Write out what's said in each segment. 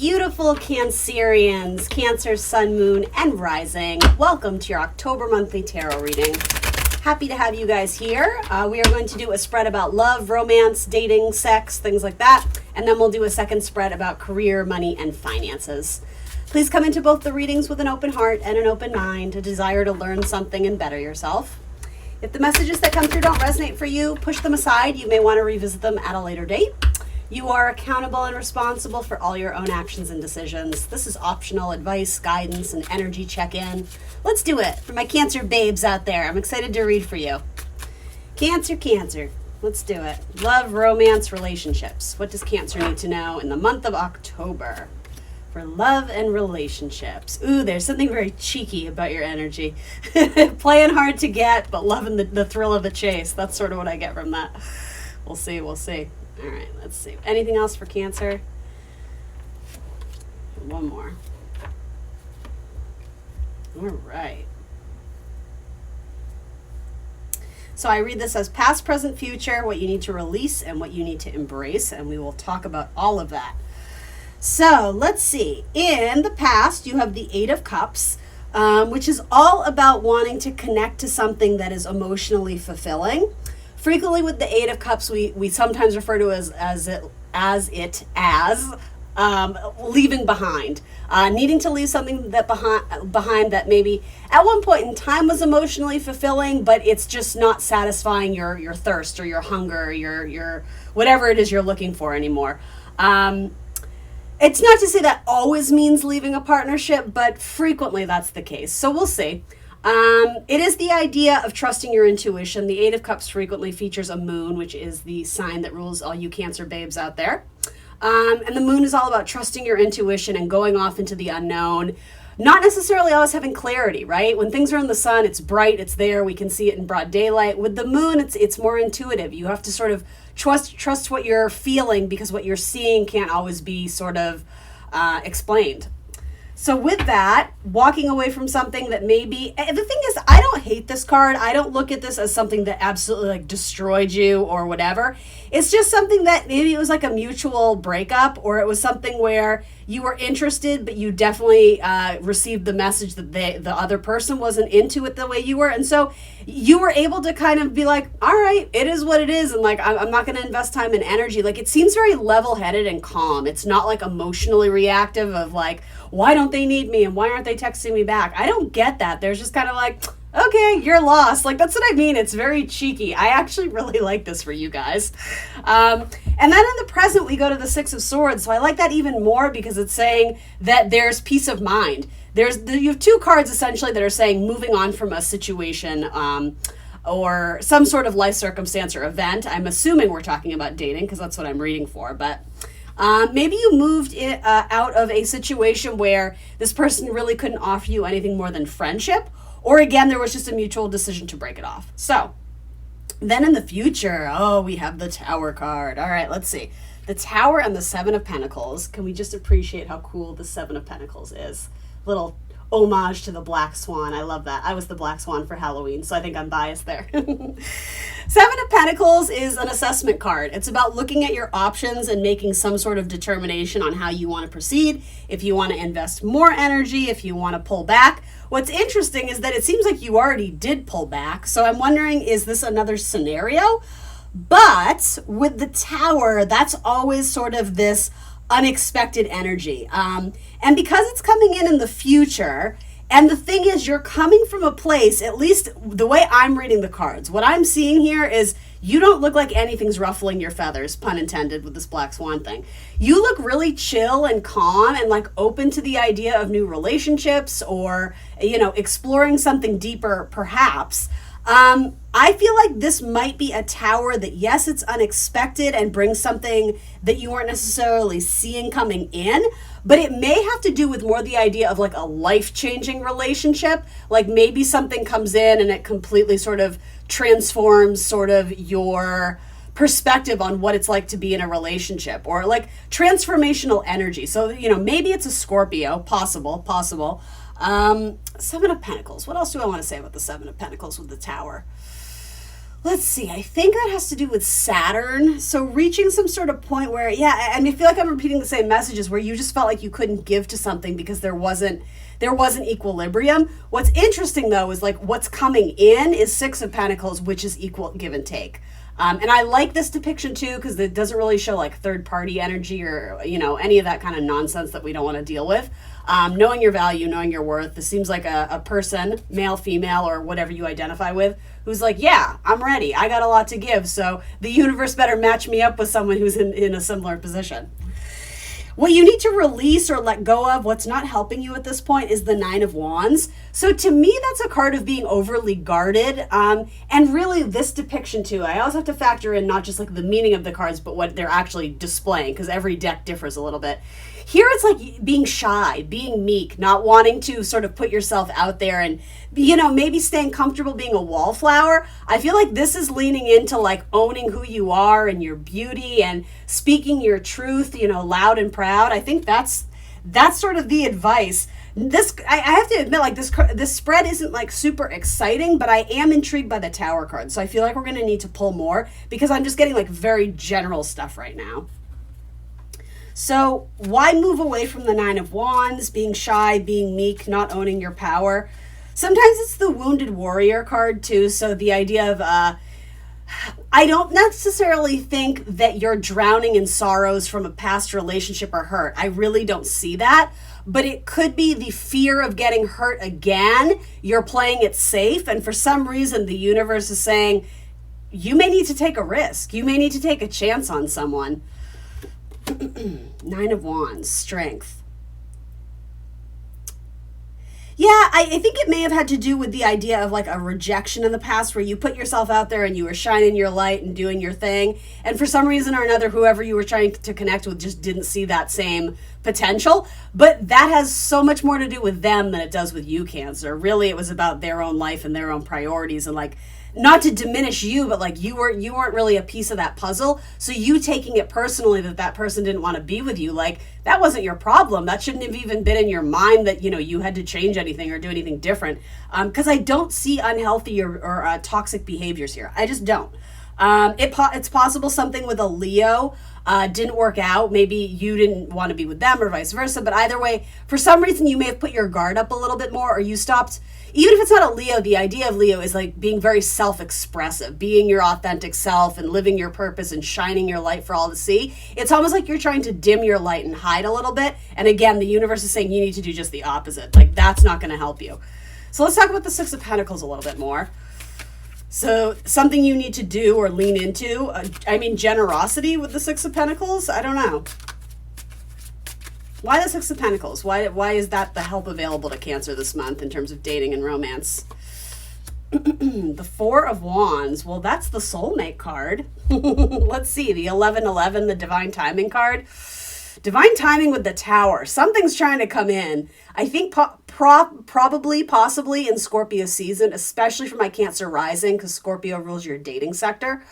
beautiful Cancerians, Cancer, Sun, Moon, and Rising. Welcome to your October monthly tarot reading. Happy to have you guys here. We are going to do a spread about love, romance, dating, sex, things like that. And then we'll do a second spread about career, money, and finances. Please come into both the readings with an open heart and an open mind, a desire to learn something and better yourself. If the messages that come through don't resonate for you, push them aside. You may want to revisit them at a later date. You are accountable and responsible for all your own actions and decisions. This is optional advice, guidance, and energy check-in. Let's do it for my Cancer babes out there. I'm excited to read for you. Cancer. Let's do it. Love, romance, relationships. What does Cancer need to know in the month of October for love and relationships? Ooh, there's something very cheeky about your energy. Playing hard to get, but loving the thrill of the chase. That's sort of what I get from that. We'll see. All right, let's see. Anything else for Cancer? One more. All right. So I read this as past, present, future, what you need to release and what you need to embrace, and we will talk about all of that. So let's see. In the past, you have the Eight of Cups, which is all about wanting to connect to something that is emotionally fulfilling. Frequently with the Eight of Cups, we sometimes refer to as leaving behind, needing to leave something that behind that maybe at one point in time was emotionally fulfilling, but it's just not satisfying your thirst or your hunger, your whatever it is you're looking for anymore. It's not to say that always means leaving a partnership, but frequently that's the case. So we'll see. It is the idea of trusting your intuition. The Eight of Cups frequently features a moon, which is the sign that rules all you Cancer babes out there. And the moon is all about trusting your intuition and going off into the unknown. Not necessarily always having clarity, right? When things are in the sun, it's bright, it's there, we can see it in broad daylight. With the moon, it's more intuitive. You have to sort of trust what you're feeling, because what you're seeing can't always be sort of explained. So with that, walking away from something that maybe, the thing is, I don't hate this card. I don't look at this as something that absolutely like destroyed you or whatever. It's just something that maybe it was like a mutual breakup, or it was something where you were interested, but you definitely received the message that the other person wasn't into it the way you were. And so you were able to kind of be like, all right, it is what it is. And like, I'm not going to invest time and energy. Like, it seems very level-headed and calm. It's not like emotionally reactive of like, why don't they need me? And why aren't they texting me back? I don't get that. There's just kind of like, okay, you're lost. Like, that's what I mean. It's very cheeky. I actually really like this for you guys. And then in the present, we go to the Six of Swords. So I like that even more because it's saying that there's peace of mind. You have two cards essentially that are saying moving on from a situation or some sort of life circumstance or event. I'm assuming we're talking about dating because that's what I'm reading for. But maybe you moved out of a situation where this person really couldn't offer you anything more than friendship. Or again, there was just a mutual decision to break it off. So then in the future, we have the Tower card. All right, let's see. The Tower and the Seven of Pentacles. Can we just appreciate how cool the Seven of Pentacles is? Little homage to the Black Swan. I love that. I was the Black Swan for Halloween, so I think I'm biased there. Seven of Pentacles is an assessment card. It's about looking at your options and making some sort of determination on how you want to proceed, if you want to invest more energy, if you want to pull back. What's interesting is that it seems like you already did pull back, so I'm wondering, is this another scenario? But with the Tower, that's always sort of this unexpected energy. And because it's coming in the future, and the thing is, you're coming from a place, at least the way I'm reading the cards, what I'm seeing here is you don't look like anything's ruffling your feathers, pun intended, with this Black Swan thing. You look really chill and calm and like open to the idea of new relationships or, exploring something deeper, perhaps. I feel like this might be a Tower that, yes, it's unexpected and brings something that you weren't necessarily seeing coming in, but it may have to do with more the idea of like a life-changing relationship. Like maybe something comes in and it completely sort of transforms sort of your perspective on what it's like to be in a relationship, or like transformational energy. So, maybe it's a Scorpio, possible. Seven of Pentacles. What else do I want to say about the Seven of Pentacles with the Tower? Let's see. I think that has to do with Saturn. So reaching some sort of point where, yeah, I feel like I'm repeating the same messages where you just felt like you couldn't give to something because there wasn't equilibrium. What's interesting though is like what's coming in is Six of Pentacles, which is equal give and take. And I like this depiction too because it doesn't really show like third party energy or any of that kind of nonsense that we don't want to deal with. Knowing your value, knowing your worth. This seems like a person, male, female, or whatever you identify with, who's like, yeah, I'm ready. I got a lot to give. So the universe better match me up with someone who's in a similar position. What you need to release or let go of, what's not helping you at this point, is the Nine of Wands. So to me, that's a card of being overly guarded. And really this depiction too, I also have to factor in not just like the meaning of the cards, but what they're actually displaying, because every deck differs a little bit. Here it's like being shy, being meek, not wanting to sort of put yourself out there and, maybe staying comfortable being a wallflower. I feel like this is leaning into like owning who you are and your beauty and speaking your truth, loud and proud. I think that's sort of the advice. I have to admit, like this spread isn't like super exciting, but I am intrigued by the Tower card. So I feel like we're going to need to pull more because I'm just getting like very general stuff right now. So why move away from the Nine of Wands, being shy, being meek, not owning your power? Sometimes it's the Wounded Warrior card too. So the idea of, I don't necessarily think that you're drowning in sorrows from a past relationship or hurt. I really don't see that. But it could be the fear of getting hurt again. You're playing it safe. And for some reason, the universe is saying, you may need to take a risk. You may need to take a chance on someone. Nine of Wands, strength. Yeah, I think it may have had to do with the idea of like a rejection in the past where you put yourself out there and you were shining your light and doing your thing. And for some reason or another, whoever you were trying to connect with just didn't see that same potential. But that has so much more to do with them than it does with you, Cancer. Really, it was about their own life and their own priorities and like, not to diminish you, but like you weren't really a piece of that puzzle. So you taking it personally that person didn't want to be with you, like that wasn't your problem. That shouldn't have even been in your mind that, you had to change anything or do anything different. Because I don't see unhealthy or toxic behaviors here. I just don't. It's possible something with a Leo didn't work out. Maybe you didn't want to be with them or vice versa. But either way, for some reason, you may have put your guard up a little bit more or you stopped. Even if it's not a Leo, the idea of Leo is like being very self-expressive, being your authentic self and living your purpose and shining your light for all to see. It's almost like you're trying to dim your light and hide a little bit. And again, the universe is saying you need to do just the opposite. Like that's not going to help you. So let's talk about the Six of Pentacles a little bit more. So something you need to do or lean into. Generosity with the Six of Pentacles. I don't know. Why the Six of Pentacles? Why is that the help available to Cancer this month in terms of dating and romance? The Four of Wands. Well, that's the soulmate card. Let's see. The 1111, the divine timing card. Divine timing with the Tower. Something's trying to come in. I think probably, possibly in Scorpio season, especially for my Cancer rising, because Scorpio rules your dating sector.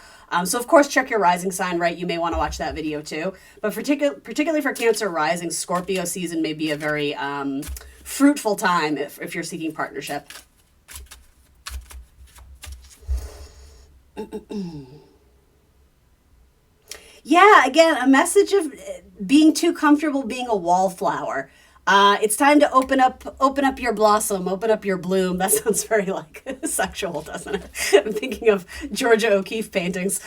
So of course, check your rising sign, right? You may want to watch that video too. But particularly for Cancer rising, Scorpio season may be a very fruitful time if you're seeking partnership. Yeah, again, a message of being too comfortable being a wallflower. It's time to open up your blossom, open up your bloom. That sounds very like sexual, doesn't it? I'm thinking of Georgia O'Keeffe paintings.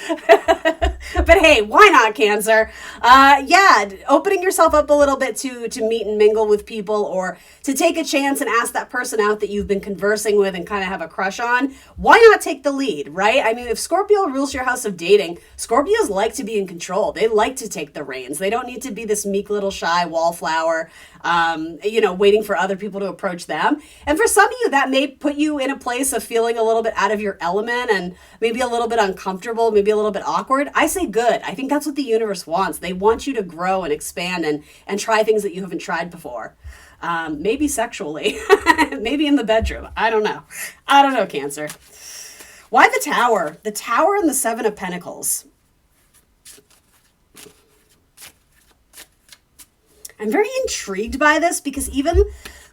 But hey, why not, Cancer? Opening yourself up a little bit to meet and mingle with people or to take a chance and ask that person out that you've been conversing with and kind of have a crush on. Why not take the lead, right? I mean, if Scorpio rules your house of dating, Scorpios like to be in control. They like to take the reins. They don't need to be this meek little shy wallflower, waiting for other people to approach them. And for some of you, that may put you in a place of feeling a little bit out of your element and maybe a little bit uncomfortable, maybe a little bit awkward. I say good. I think that's what the universe wants. They want you to grow and expand and try things that you haven't tried before. Maybe sexually, maybe in the bedroom. I don't know, Cancer. Why the Tower? The Tower and the Seven of Pentacles. I'm very intrigued by this because even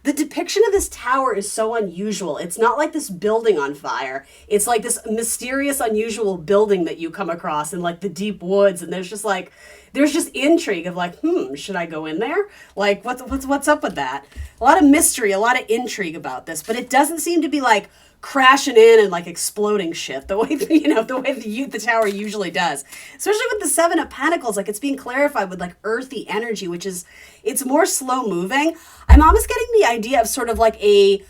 The depiction of this tower is so unusual. It's not like this building on fire. It's like this mysterious, unusual building that you come across in like the deep woods, and there's just intrigue of like, should I go in there? Like, what's up with that? A lot of mystery, a lot of intrigue about this, but it doesn't seem to be like crashing in and like exploding shit the way the tower usually does. Especially with the Seven of Pentacles, like it's being clarified with like earthy energy, which is it's more slow moving. I'm almost getting the idea of sort of like a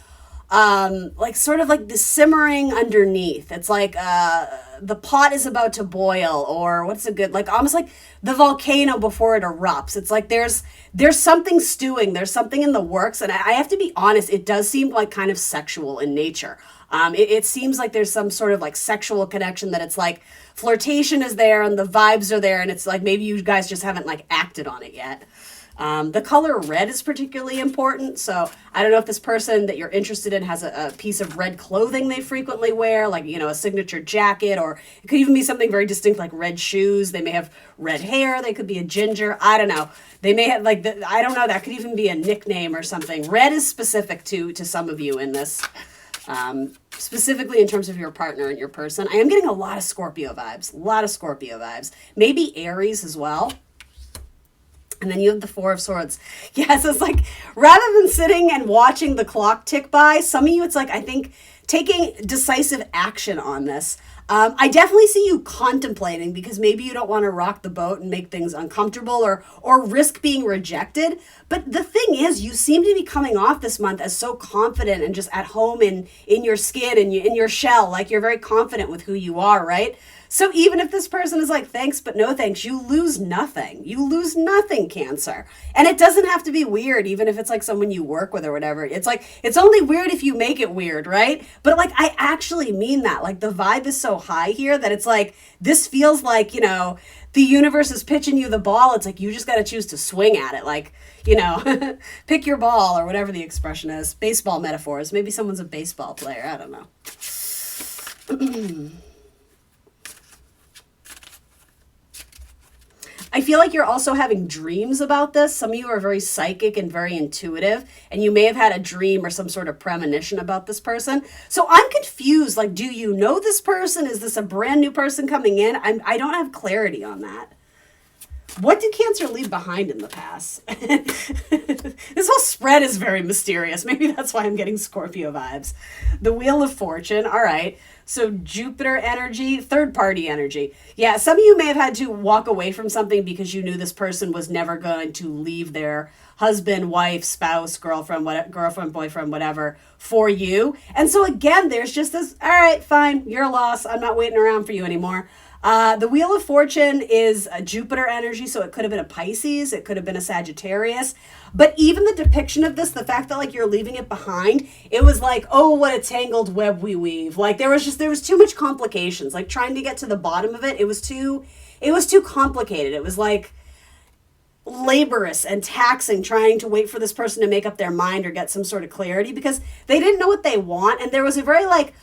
sort of like the simmering underneath. It's like the pot is about to boil, or what's a good, like almost like the volcano before it erupts. It's like there's something stewing, there's something in the works, and I have to be honest, it does seem like kind of sexual in nature. It seems like there's some sort of like sexual connection, that it's like flirtation is there and the vibes are there, and it's like maybe you guys just haven't like acted on it yet. The color red is particularly important. So I don't know if this person that you're interested in has a piece of red clothing they frequently wear, like, a signature jacket, or it could even be something very distinct like red shoes. They may have red hair. They could be a ginger. I don't know. They may have I don't know. That could even be a nickname or something. Red is specific to some of you in this. Specifically in terms of your partner and your person. I am getting a lot of Scorpio vibes. Maybe Aries as well. And then you have the Four of Swords. Yes, it's like, rather than sitting and watching the clock tick by, some of you, it's like, I think, taking decisive action on this. I definitely see you contemplating, because maybe you don't want to rock the boat and make things uncomfortable or risk being rejected. But the thing is, you seem to be coming off this month as so confident and just at home in your skin and in your shell. Like, you're very confident with who you are, right? So even if this person is like, thanks, but no thanks, you lose nothing. You lose nothing, Cancer. And it doesn't have to be weird, even if it's like someone you work with or whatever. It's like, it's only weird if you make it weird, right? But like, I actually mean that. Like, the vibe is so high here that it's like, this feels like, the universe is pitching you the ball. It's like, you just got to choose to swing at it. Like, pick your ball, or whatever the expression is. Baseball metaphors. Maybe someone's a baseball player. I don't know. I feel like you're also having dreams about this. Some of you are very psychic and very intuitive, and you may have had a dream or some sort of premonition about this person. So I'm confused. Like, do you know this person? Is this a brand new person coming in? I don't have clarity on that. What did Cancer leave behind in the past? This whole spread is very mysterious. Maybe that's why I'm getting Scorpio vibes. The Wheel of Fortune. All right. So Jupiter energy, third party energy. Yeah, some of you may have had to walk away from something because you knew this person was never going to leave their husband, wife, spouse, girlfriend, boyfriend, whatever, for you. And so again, there's just this, all right, fine, you're a loss. I'm not waiting around for you anymore. The Wheel of Fortune is a Jupiter energy, so it could have been a Pisces, it could have been a Sagittarius. But even the depiction of this, the fact that like you're leaving it behind, it was like, oh, what a tangled web we weave. Like there was too much complications. Like trying to get to the bottom of it, it was too complicated. It was like laborious and taxing, trying to wait for this person to make up their mind or get some sort of clarity, because they didn't know what they want. And there was a very like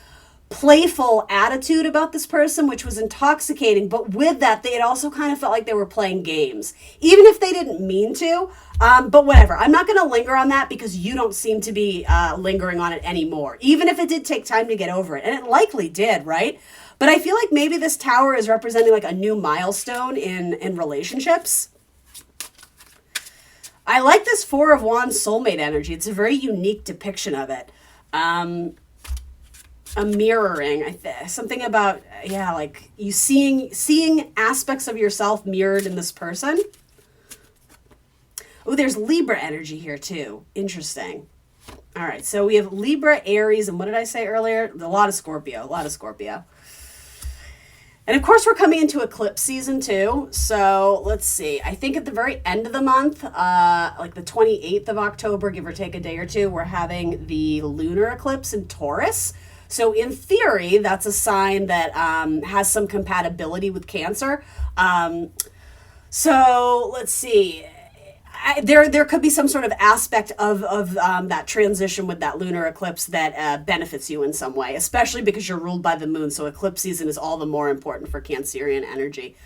playful attitude about this person, which was intoxicating. But with that, they had also kind of felt like they were playing games, even if they didn't mean to. But whatever, I'm not going to linger on that, because you don't seem to be lingering on it anymore, even if it did take time to get over it. And it likely did, right? But I feel like maybe this tower is representing like a new milestone in relationships. I like this Four of Wands soulmate energy. It's a very unique depiction of it. A mirroring, something about, like you seeing aspects of yourself mirrored in this person. Oh, there's Libra energy here too. Interesting. All right, so we have Libra, Aries, and what did I say earlier? A lot of Scorpio. And of course, we're coming into eclipse season too. So let's see. I think at the very end of the month, like the 28th of October, give or take a day or two, we're having the lunar eclipse in Taurus. So in theory, that's a sign that has some compatibility with Cancer. So let's see. There could be some sort of aspect of that transition with that lunar eclipse that benefits you in some way, especially because you're ruled by the moon. So eclipse season is all the more important for Cancerian energy.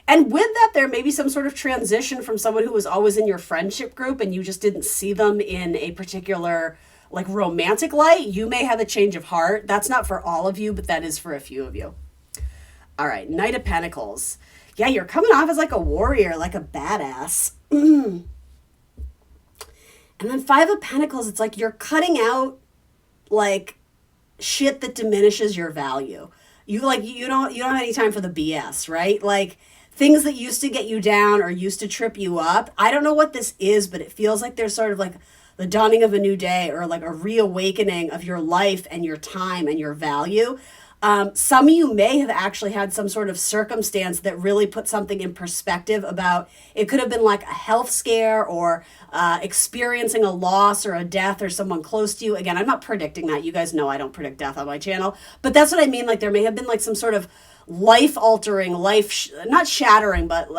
And with that, there may be some sort of transition from someone who was always in your friendship group and you just didn't see them in a particular like romantic light. You may have a change of heart. That's not for all of you, but that is for a few of you. All right, Knight of Pentacles. Yeah, you're coming off as like a warrior, like a badass. And then Five of Pentacles, it's like you're cutting out like shit that diminishes your value. You don't have any time for the BS, right? Like things that used to get you down or used to trip you up. I don't know what this is, but it feels like there's sort of like the dawning of a new day or like a reawakening of your life and your time and your value. Some of you may have actually had some sort of circumstance that really put something in perspective about, it could have been like a health scare or experiencing a loss or a death or someone close to you. Again, I'm not predicting that. You guys know I don't predict death on my channel, but that's what I mean. Like there may have been like some sort of life altering, not shattering, but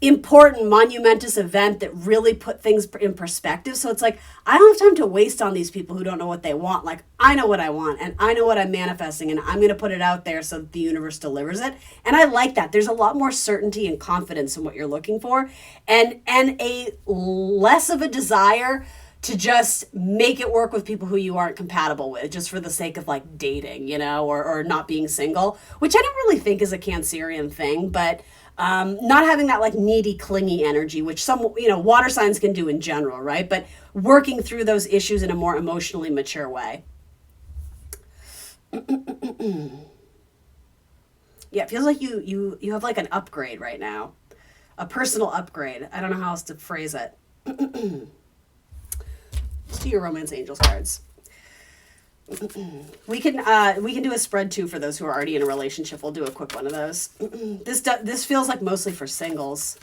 important, monumentous event that really put things in perspective. So it's like, I don't have time to waste on these people who don't know what they want. Like, I know what I want and I know what I'm manifesting and I'm going to put it out there so that the universe delivers it. And I like that. There's a lot more certainty and confidence in what you're looking for and a less of a desire to just make it work with people who you aren't compatible with just for the sake of like dating, or not being single, which I don't really think is a Cancerian thing, but not having that like needy, clingy energy, which some, water signs can do in general, right? But working through those issues in a more emotionally mature way. Yeah, it feels like you have like an upgrade right now, a personal upgrade. I don't know how else to phrase it. Let's do your Romance Angels cards. We can do a spread too for those who are already in a relationship. We'll do a quick one of those. This feels like mostly for singles.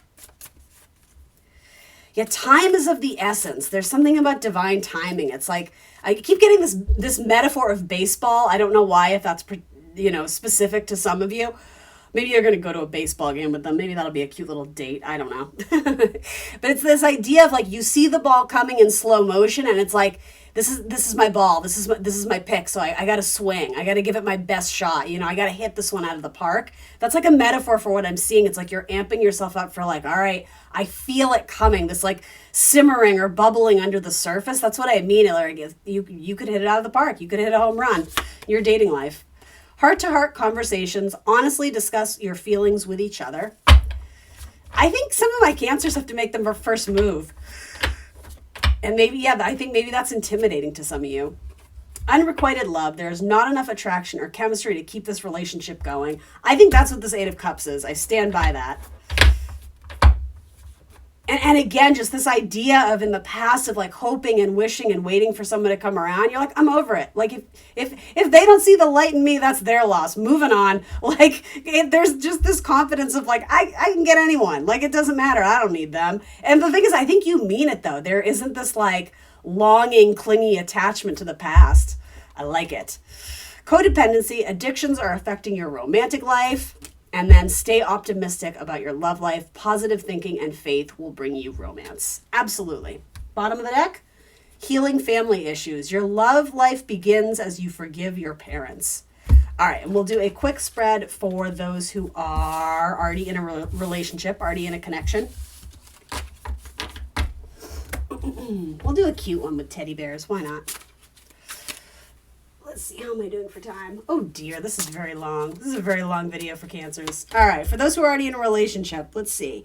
Yeah, time is of the essence. There's something about divine timing. It's like I keep getting this metaphor of baseball. I don't know why, if that's specific to some of you. Maybe you're going to go to a baseball game with them. Maybe that'll be a cute little date. I don't know. But it's this idea of like you see the ball coming in slow motion and it's like, this is my ball. This is my pick. So I got to swing. I got to give it my best shot. I got to hit this one out of the park. That's like a metaphor for what I'm seeing. It's like you're amping yourself up for like, all right, I feel it coming. This like simmering or bubbling under the surface. That's what I mean. Like you could hit it out of the park. You could hit a home run. Your dating life. Heart-to-heart conversations. Honestly discuss your feelings with each other. I think some of my Cancers have to make them first move. And maybe, I think maybe that's intimidating to some of you. Unrequited love. There's not enough attraction or chemistry to keep this relationship going. I think that's what this Eight of Cups is. I stand by that. And again, just this idea of in the past of like hoping and wishing and waiting for someone to come around. You're like, I'm over it. Like if they don't see the light in me, that's their loss. Moving on. Like there's just this confidence of like, I can get anyone. Like it doesn't matter. I don't need them. And the thing is, I think you mean it though. There isn't this like longing, clingy attachment to the past. I like it. Codependency. Addictions are affecting your romantic life. And then stay optimistic about your love life. Positive thinking and faith will bring you romance. Absolutely. Bottom of the deck, healing family issues. Your love life begins as you forgive your parents. All right, and we'll do a quick spread for those who are already in a relationship, already in a connection. We'll do a cute one with teddy bears. Why not? Let's see, how am I doing for time? Oh dear, this is very long. This is a very long video for Cancers. All right, for those who are already in a relationship, let's see.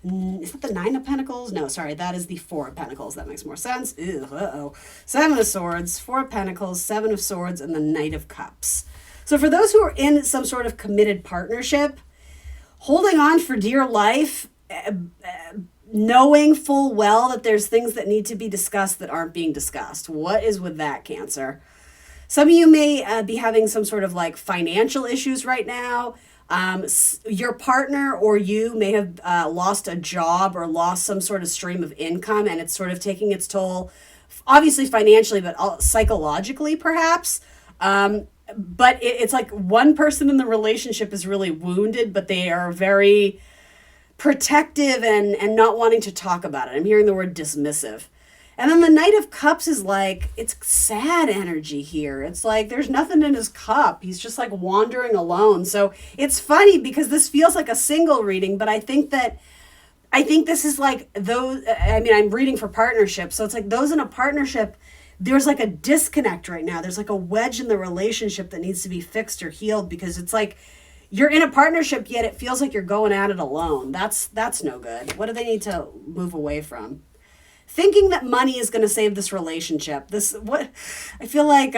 Is that the Nine of Pentacles? No, sorry, that is the Four of Pentacles. That makes more sense. Ew, uh-oh. Seven of Swords, Four of Pentacles, Seven of Swords, and the Knight of Cups. So for those who are in some sort of committed partnership, holding on for dear life, knowing full well that there's things that need to be discussed that aren't being discussed. What is with that, Cancer? Some of you may be having some sort of like financial issues right now. Your partner or you may have lost a job or lost some sort of stream of income, and it's sort of taking its toll, obviously financially, but psychologically perhaps. But it's like one person in the relationship is really wounded, but they are very protective and not wanting to talk about it. I'm hearing the word dismissive. And then the Knight of Cups is like, it's sad energy here. It's like there's nothing in his cup. He's just like wandering alone. So it's funny because this feels like a single reading, but I think this is like those, I mean, I'm reading for partnerships. So it's like those in a partnership, there's like a disconnect right now. There's like a wedge in the relationship that needs to be fixed or healed because it's like you're in a partnership, yet it feels like you're going at it alone. That's no good. What do they need to move away from? Thinking that money is going to save this relationship. I feel like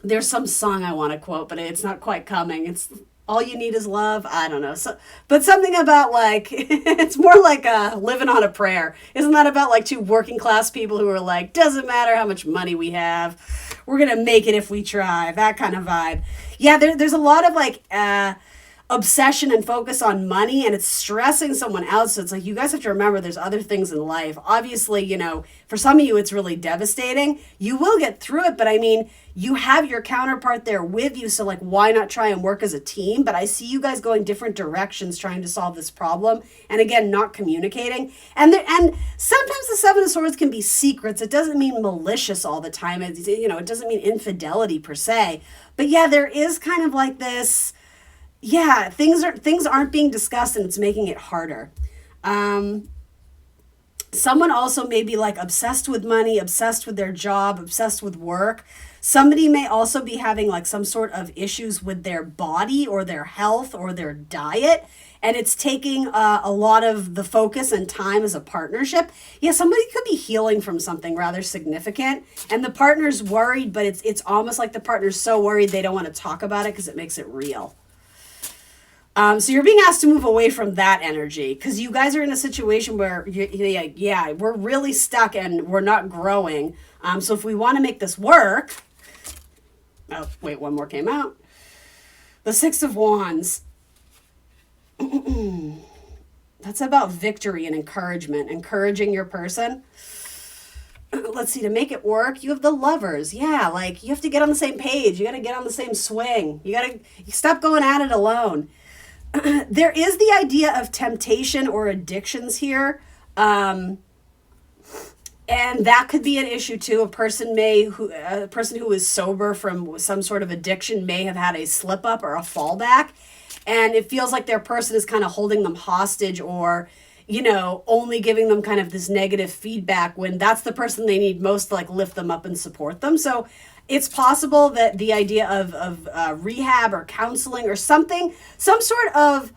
there's some song I want to quote, but it's not quite coming. It's all you need is love. I don't know. So, but something about like, it's more like living on a prayer. Isn't that about like two working class people who are like, doesn't matter how much money we have. We're going to make it if we try. That kind of vibe. Yeah, there's a lot of like obsession and focus on money, and it's stressing someone else. So it's like, you guys have to remember there's other things in life. Obviously, you know, for some of you, it's really devastating. You will get through it, but I mean, you have your counterpart there with you. So like, why not try and work as a team? But I see you guys going different directions trying to solve this problem. And again, not communicating. And sometimes the Seven of Swords can be secrets. It doesn't mean malicious all the time. It doesn't mean infidelity per se. But yeah, there is kind of like this, yeah, things aren't being discussed and it's making it harder. Someone also may be like obsessed with money, obsessed with their job, obsessed with work. Somebody may also be having like some sort of issues with their body or their health or their diet. And it's taking a lot of the focus and time as a partnership. Yeah, somebody could be healing from something rather significant. And the partner's worried, but it's almost like the partner's so worried they don't want to talk about it because it makes it real. So you're being asked to move away from that energy because you guys are in a situation where, we're really stuck and we're not growing. So if we want to make this work, oh, wait, one more came out. The Six of Wands. That's about victory and encouragement, encouraging your person. Let's see, to make it work, you have the Lovers. Yeah, like you have to get on the same page. You got to get on the same swing. You stop going at it alone. There is the idea of temptation or addictions here. And that could be an issue too. A person who is sober from some sort of addiction may have had a slip up or a fallback. And it feels like their person is kind of holding them hostage or, only giving them kind of this negative feedback when that's the person they need most to like lift them up and support them. So it's possible that the idea of rehab or counseling or some sort of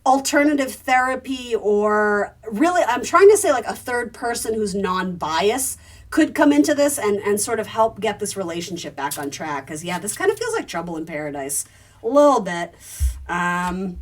alternative therapy, or really, I'm trying to say like a third person who's non-biased could come into this and sort of help get this relationship back on track. Because yeah, this kind of feels like trouble in paradise a little bit. And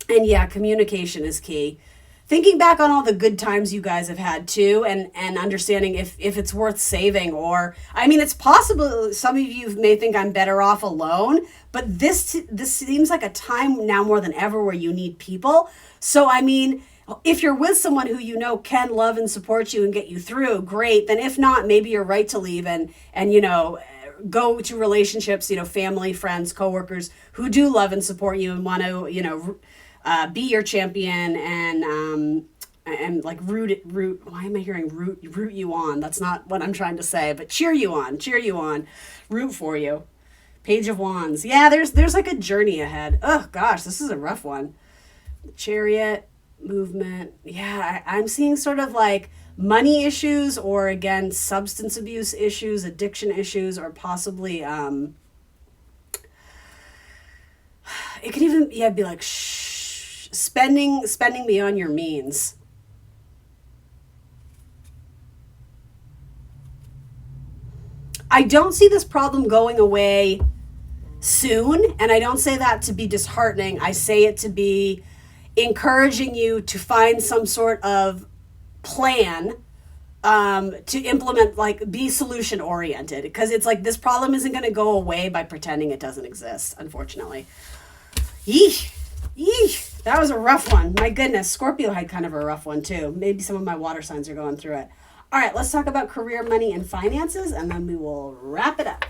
yeah, communication is key. Thinking back on all the good times you guys have had too, and understanding if it's worth saving, or, I mean, it's possible some of you may think I'm better off alone, but this seems like a time now more than ever where you need people. So, I mean, if you're with someone who can love and support you and get you through, great. Then if not, maybe you're right to leave and go to relationships, family, friends, coworkers who do love and support you and want to, be your champion and like root. Why am I hearing root you on? That's not what I'm trying to say, but cheer you on, root for you. Page of Wands. Yeah, there's like a journey ahead. Oh gosh, this is a rough one. Chariot, movement. Yeah, I'm seeing sort of like money issues, or again, substance abuse issues, addiction issues, or possibly, it could even, be like, spending beyond your means. I don't see this problem going away soon, and I don't say that to be disheartening. I say it to be encouraging you to find some sort of plan to implement, like be solution oriented, because it's like this problem isn't going to go away by pretending it doesn't exist, unfortunately. Yeesh. That was a rough one. My goodness. Scorpio had kind of a rough one too. Maybe some of my water signs are going through it. All right, let's talk about career, money, and finances, and then we will wrap it up.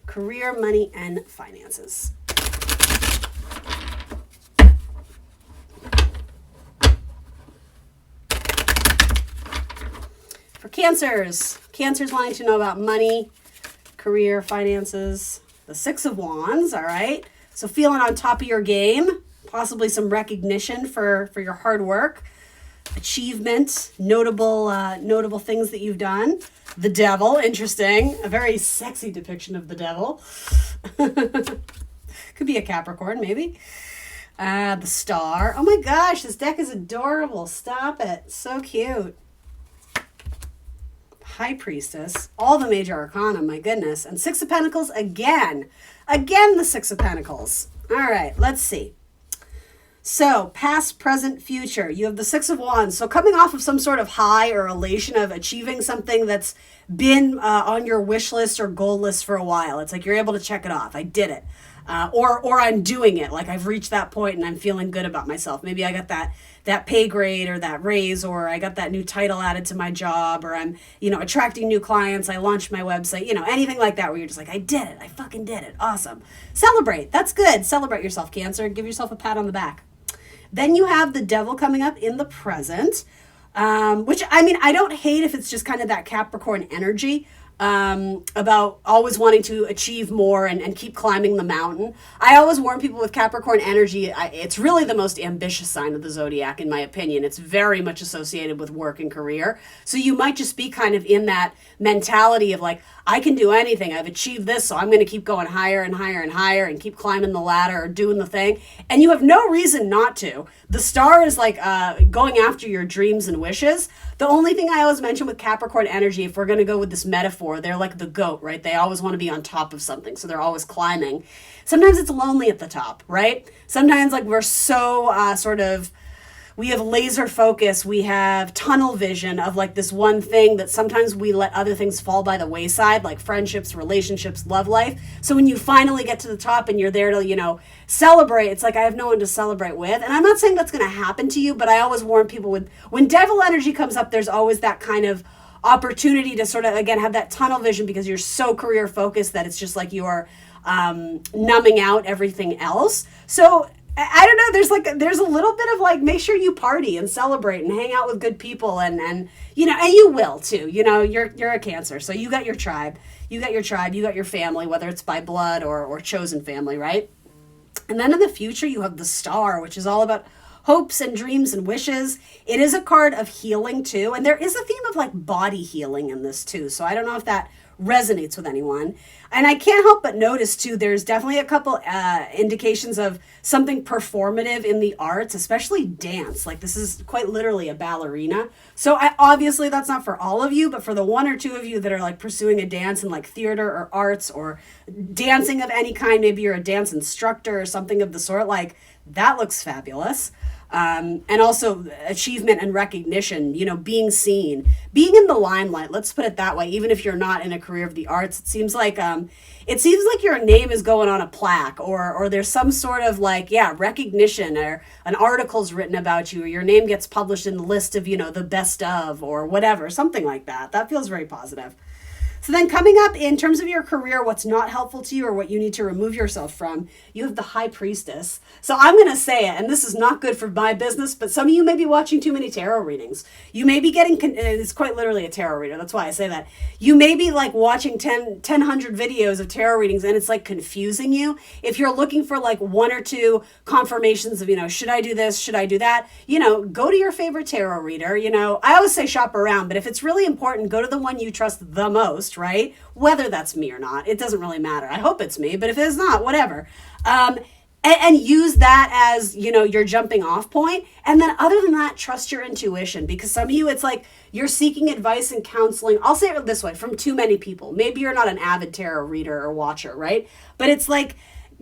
Career, money, and finances. For Cancers wanting to know about money, career, finances, the Six of Wands, all right? So feeling on top of your game, possibly some recognition for your hard work, achievement, notable things that you've done. The Devil, interesting. A very sexy depiction of the devil. Could be a Capricorn, maybe. The Star. Oh my gosh, this deck is adorable. Stop it. So cute. High Priestess. All the major arcana, my goodness. And Six of Pentacles again. Again, the Six of Pentacles. All right, let's see. So, past, present, future. You have the Six of Wands. So, coming off of some sort of high or elation of achieving something that's been on your wish list or goal list for a while. It's like you're able to check it off. I did it. Or I'm doing it. Like I've reached that point and I'm feeling good about myself. Maybe I got that pay grade or that raise, or I got that new title added to my job, or I'm, attracting new clients. I launched my website, anything like that where you're just like, I did it. I fucking did it. Awesome. Celebrate. That's good. Celebrate yourself, Cancer. Give yourself a pat on the back. Then you have the Devil coming up in the present, which, I don't hate if it's just kind of that Capricorn energy about always wanting to achieve more and keep climbing the mountain. I always warn people with Capricorn energy, it's really the most ambitious sign of the zodiac, in my opinion. It's very much associated with work and career. So you might just be kind of in that mentality of like, I can do anything. I've achieved this, so I'm going to keep going higher and higher and higher and keep climbing the ladder or doing the thing. And you have no reason not to. The Star is like going after your dreams and wishes. The only thing I always mention with Capricorn energy, if we're going to go with this metaphor, they're like the goat, right? They always want to be on top of something, so they're always climbing. Sometimes it's lonely at the top, right? Sometimes like we're so we have laser focus, we have tunnel vision of like this one thing that sometimes we let other things fall by the wayside, like friendships, relationships, love life. So when you finally get to the top and you're there to, celebrate, it's like I have no one to celebrate with. And I'm not saying that's going to happen to you, but I always warn people when devil energy comes up, there's always that kind of opportunity to sort of, again, have that tunnel vision because you're so career focused that it's just like you're numbing out everything else. So I don't know, there's a little bit of like, make sure you party and celebrate and hang out with good people and you will too, you're a Cancer. So you got your tribe, you got your family, whether it's by blood or chosen family, right? And then in the future, you have the Star, which is all about hopes and dreams and wishes. It is a card of healing too. And there is a theme of like body healing in this too. So I don't know if that resonates with anyone. And I can't help but notice too, there's definitely a couple indications of something performative in the arts, especially dance. Like this is quite literally a ballerina. So obviously that's not for all of you, but for the one or two of you that are like pursuing a dance in like theater or arts or dancing of any kind, maybe you're a dance instructor or something of the sort, like that looks fabulous. And also achievement and recognition, being seen, being in the limelight. Let's put it that way. Even if you're not in a career of the arts, it seems like your name is going on a plaque or there's some sort of recognition or an article's written about you or your name gets published in the list of, the best of or whatever, something like that. That feels very positive. So then coming up in terms of your career, what's not helpful to you or what you need to remove yourself from, you have the High Priestess. So I'm going to say it, and this is not good for my business, but some of you may be watching too many tarot readings. You may be getting, it's quite literally a tarot reader, that's why I say that. You may be like watching 100 videos of tarot readings and it's like confusing you. If you're looking for like one or two confirmations of, should I do this, should I do that, go to your favorite tarot reader. I always say shop around, but if it's really important, go to the one you trust the most, right? Whether that's me or not, it doesn't really matter. I hope it's me, but if it's not, whatever. And use that as, your jumping off point. And then other than that, trust your intuition, because some of you, it's like you're seeking advice and counseling. I'll say it this way, from too many people. Maybe you're not an avid tarot reader or watcher, right? But it's like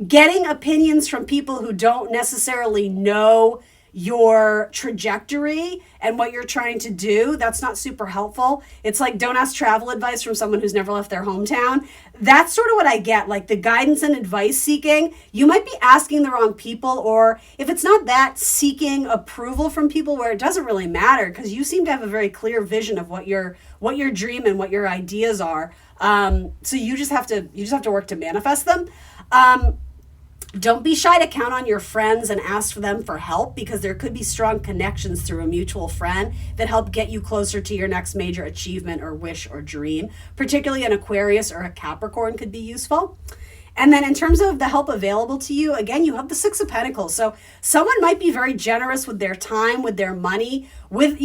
getting opinions from people who don't necessarily know your trajectory and what you're trying to do. That's not super helpful. It's like, don't ask travel advice from someone who's never left their hometown. That's sort of what I get, like the guidance and advice seeking. You might be asking the wrong people, or if it's not that, seeking approval from people where it doesn't really matter, because you seem to have a very clear vision of what your dream and what your ideas are. So you just have to work to manifest them. Don't be shy to count on your friends and ask for them for help, because there could be strong connections through a mutual friend that help get you closer to your next major achievement or wish or dream. Particularly an Aquarius or a Capricorn could be useful. And then in terms of the help available to you, again, you have the Six of Pentacles. So someone might be very generous with their time, with their money, with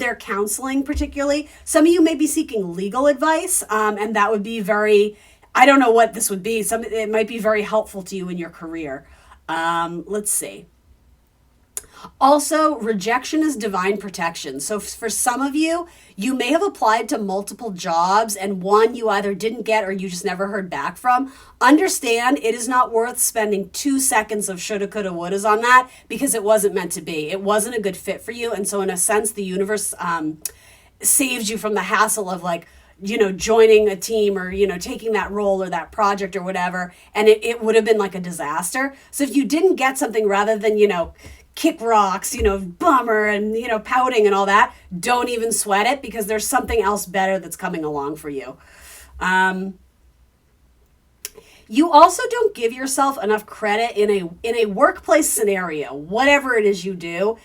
their counseling particularly. Some of you may be seeking legal advice, and that would be very, I don't know what this would be. It might be very helpful to you in your career. Let's see. Also, rejection is divine protection. So for some of you, you may have applied to multiple jobs and one you either didn't get or you just never heard back from. Understand it is not worth spending 2 seconds of shoulda, coulda, wouldas on that, because it wasn't meant to be. It wasn't a good fit for you. And so in a sense, the universe saves you from the hassle of joining a team or, taking that role or that project or whatever. And it would have been like a disaster. So if you didn't get something, rather than, kick rocks, bummer and, pouting and all that, don't even sweat it, because there's something else better that's coming along for you. You also don't give yourself enough credit in a workplace scenario, whatever it is you do.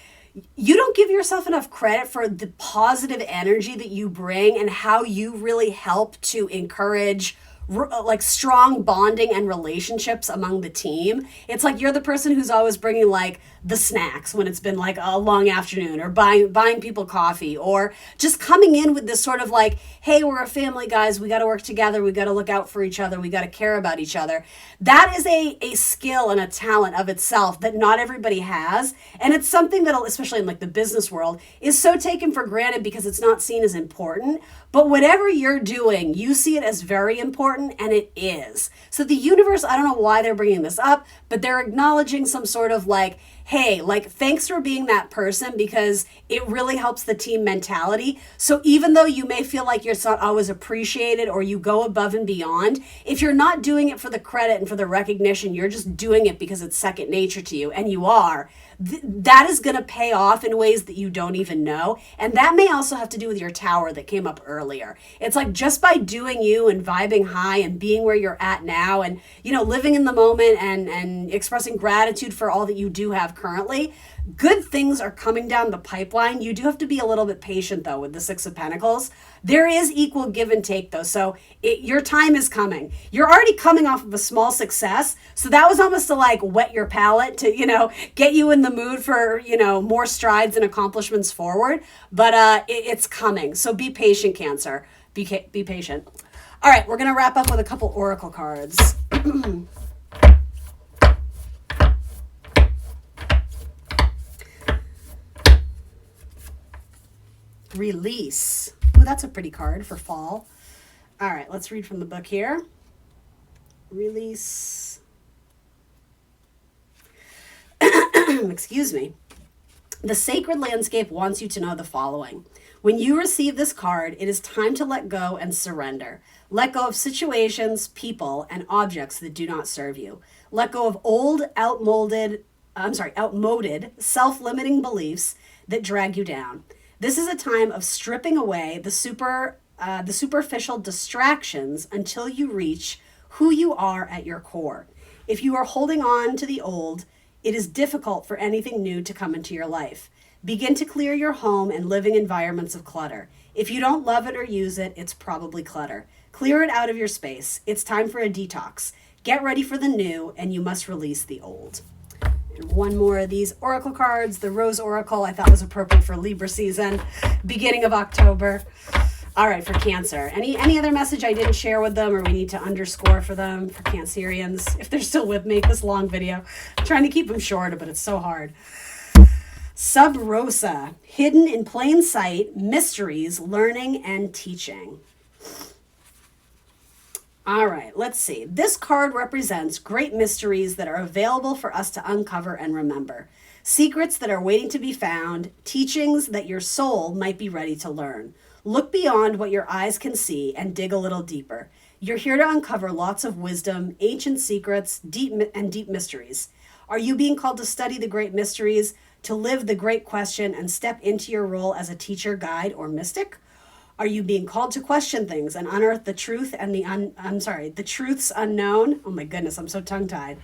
You don't give yourself enough credit for the positive energy that you bring and how you really help to encourage strong bonding and relationships among the team. It's like you're the person who's always bringing the snacks when it's been a long afternoon, or buying people coffee, or just coming in with this sort of hey, we're a family, guys, we got to work together, we got to look out for each other, we got to care about each other. That is a skill and a talent of itself that not everybody has, and it's something that, especially in the business world, is so taken for granted because it's not seen as important. But whatever you're doing, you see it as very important, and it is. So the universe, I don't know why they're bringing this up, but they're acknowledging some sort of hey, thanks for being that person, because it really helps the team mentality. So even though you may feel like you're not always appreciated or you go above and beyond, if you're not doing it for the credit and for the recognition, you're just doing it because it's second nature to you, and you are, that is going to pay off in ways that you don't even know. And that may also have to do with your tower that came up earlier. It's just by doing you and vibing high and being where you're at now, and living in the moment and expressing gratitude for all that you do have currently, good things are coming down the pipeline. You do have to be a little bit patient though with the Six of Pentacles. There is equal give and take though. So your time is coming. You're already coming off of a small success. So that was almost to whet your palate to, get you in the mood for, more strides and accomplishments forward. But it's coming. So be patient, Cancer. Be patient. All right, we're going to wrap up with a couple oracle cards. Release. Oh, that's a pretty card for fall. All right, let's read from the book here. Release. Excuse me. The sacred landscape wants you to know the following. When you receive this card, it is time to let go and surrender. Let go of situations, people, and objects that do not serve you. Let go of old, outmoded, self-limiting beliefs that drag you down. This is a time of stripping away the superficial distractions until you reach who you are at your core. If you are holding on to the old, it is difficult for anything new to come into your life. Begin to clear your home and living environments of clutter. If you don't love it or use it, it's probably clutter. Clear it out of your space. It's time for a detox. Get ready for the new, and you must release the old. And one more of these oracle cards. The Rose Oracle I thought was appropriate for Libra season, beginning of October. All right, for Cancer. Any other message I didn't share with them or we need to underscore for them, for Cancerians, if they're still with me, this long video. I'm trying to keep them short, but it's so hard. Sub Rosa, hidden in plain sight, mysteries, learning, and teaching. All right, let's see. This card represents great mysteries that are available for us to uncover and remember. Secrets that are waiting to be found, teachings that your soul might be ready to learn. Look beyond what your eyes can see and dig a little deeper. You're here to uncover lots of wisdom, ancient secrets, deep mysteries. Are you being called to study the great mysteries, to live the great question, and step into your role as a teacher, guide, or mystic? Are you being called to question things and unearth the truth and the truths unknown? Oh my goodness, I'm so tongue-tied.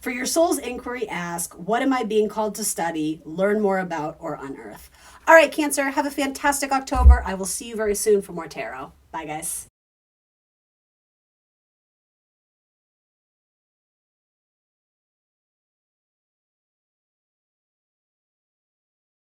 For your soul's inquiry, ask, what am I being called to study, learn more about, or unearth? All right, Cancer, have a fantastic October. I will see you very soon for more tarot. Bye, guys.